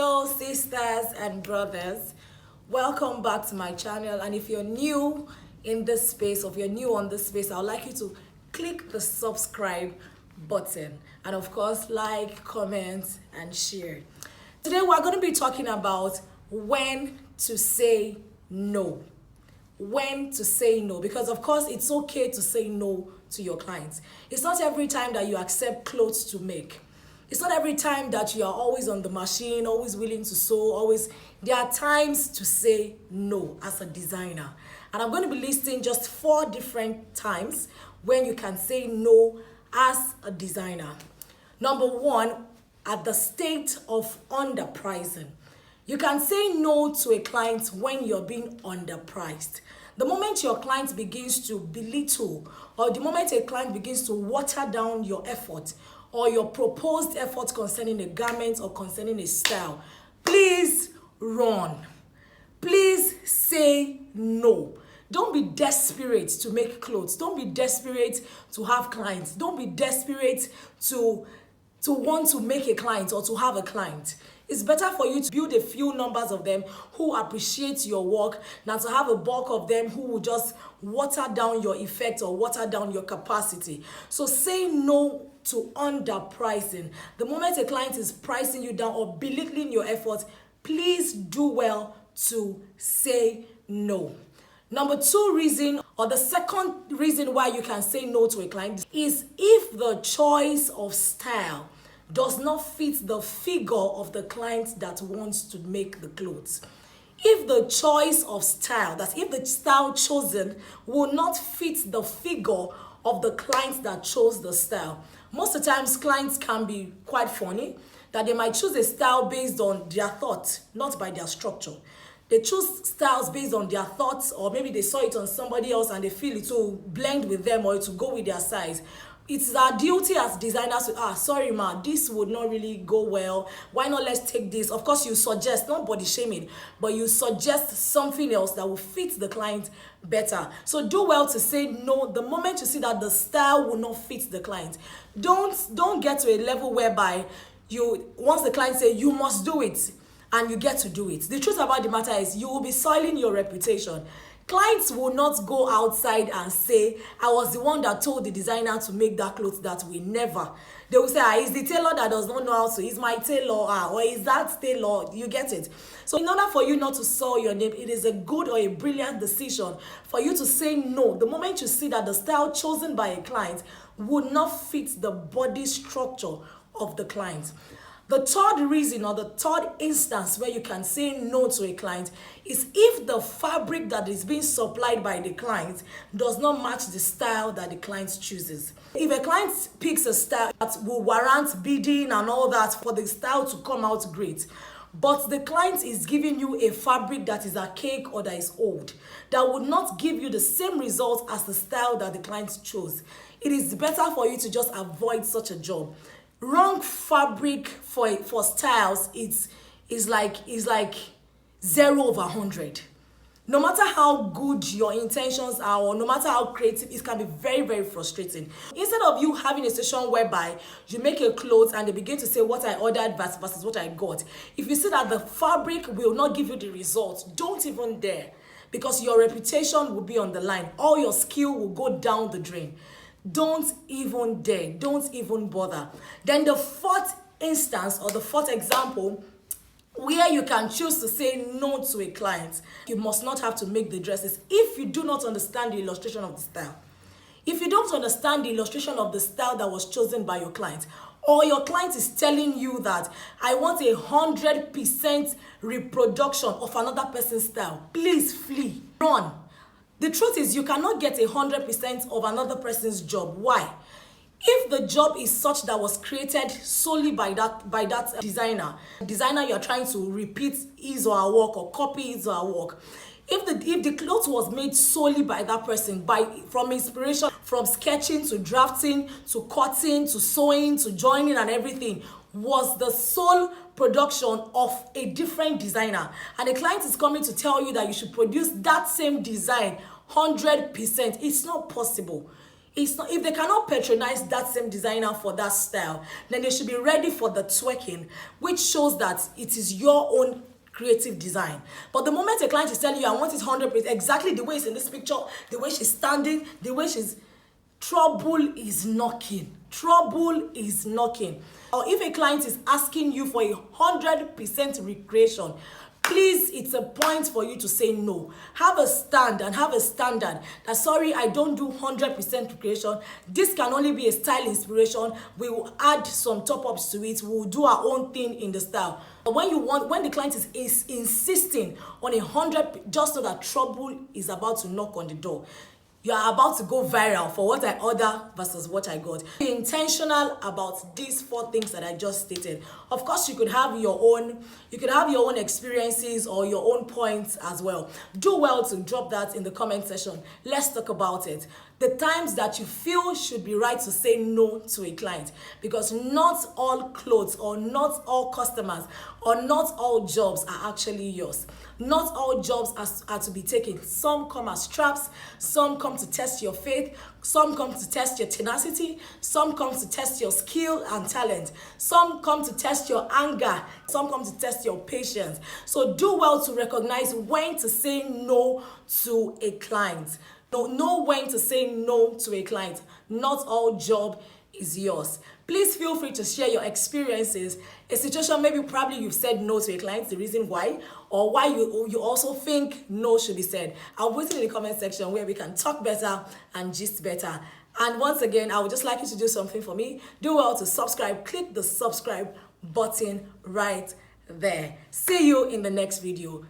So, sisters and brothers, welcome back to my channel. And if you're new in this space, or if you're new on this space, I would like you to click the subscribe button and of course like, comment and share. Today we're going to be talking about when to say no. When to say no, because of course it's okay to say no to your clients. It's not every time that you accept clothes to make. It's not every time that you are always on the machine, always willing to sew, always. There are times to say no as a designer. And I'm going to be listing just 4 different times when you can say no as a designer. Number 1, at the state of underpricing. You can say no to a client when you're being underpriced. The moment your client begins to belittle, or the moment a client begins to water down your effort, or your proposed effort concerning a garment or concerning a style, please run. Please say no. Don't be desperate to make clothes. Don't be desperate to have clients. Don't be desperate to want to make a client or to have a client. It's better for you to build a few numbers of them who appreciate your work than to have a bulk of them who will just water down your effect or water down your capacity. So say no to underpricing. The moment a client is pricing you down or belittling your efforts, please do well to say no. Number 2 reason, or the second reason why you can say no to a client, is if the choice of style does not fit the figure of the client that wants to make the clothes. If the choice of style, that if the style chosen will not fit the figure of the client that chose the style. Most of the times clients can be quite funny, that they might choose a style based on their thought, not by their structure. They choose styles based on their thoughts, or maybe they saw it on somebody else and they feel it will blend with them or it will go with their size. It's our duty as designers to, sorry ma, this would not really go well. Why not let's take this? Of course you suggest, not body shaming, but you suggest something else that will fit the client better. So do well to say no the moment you see that the style will not fit the client. Don't get to a level whereby once the client say you must do it, and you get to do it. The truth about the matter is you will be soiling your reputation. Clients will not go outside and say, I was the one that told the designer to make that clothes. That we never. They will say, it's the tailor that does not know how to. It's my tailor, or is that tailor? You get it? So in order for you not to soil your name, it is a good or a brilliant decision for you to say no the moment you see that the style chosen by a client would not fit the body structure of the client. The third reason, or the third instance where you can say no to a client, is if the fabric that is being supplied by the client does not match the style that the client chooses. If a client picks a style that will warrant bidding and all that for the style to come out great, but the client is giving you a fabric that is archaic or that is old, that would not give you the same result as the style that the client chose, it is better for you to just avoid such a job. Wrong fabric for styles is like 0 over 100. No matter how good your intentions are, or no matter how creative, it can be very, very frustrating. Instead of you having a session whereby you make a clothes and they begin to say what I ordered versus what I got, if you see that the fabric will not give you the results, don't even dare, because your reputation will be on the line. All your skill will go down the drain. Don't even dare. Don't even bother. Then the 4th instance, or the 4th example, where you can choose to say no to a client. You must not have to make the dresses if you do not understand the illustration of the style. If you don't understand the illustration of the style that was chosen by your client, or your client is telling you that I want 100% reproduction of another person's style, please flee. Run. The truth is you cannot get 100% of another person's job. Why? If the job is such that was created solely by that designer you are trying to repeat his or her work or copy his or her work, if the cloth was made solely by that person, from inspiration, from sketching to drafting to cutting to sewing to joining and everything, was the sole production of a different designer, and the client is coming to tell you that you should produce that same design 100%, it's not possible. It's not, if they cannot patronize that same designer for that style, then they should be ready for the twerking, which shows that it is your own creative design. But the moment a client is telling you, I want it 100%, exactly the way it's in this picture, the way she's standing, the way she's, trouble is knocking. Trouble is knocking. Or if a client is asking you for 100% recreation, please, it's a point for you to say no. Have a stand and have a standard that, sorry, I don't do 100% recreation. This can only be a style inspiration. We will add some top-ups to it. We will do our own thing in the style. But when the client is insisting on 100, just know that trouble is about to knock on the door. You are about to go viral for what I order versus what I got. Be intentional about these 4 things that I just stated. Of course, you could have your own experiences or your own points as well. Do well to drop that in the comment section. Let's talk about it. The times that you feel should be right to say no to a client, because not all clothes or not all customers or not all jobs are actually yours. Not all jobs are to be taken. Some come as traps, some come to test your faith, some come to test your tenacity, some come to test your skill and talent, some come to test your anger, some come to test your patience. So do well to recognize when to say no to a client. Know when to say no to a client. Not all job is yours. Please feel free to share your experiences, a situation maybe probably you've said no to a client, the reason why, or why you also think no should be said. I'll put it in the comment section where we can talk better and gist better. And once again, I would just like you to do something for me. Do well to subscribe. Click the subscribe button right there. See you in the next video.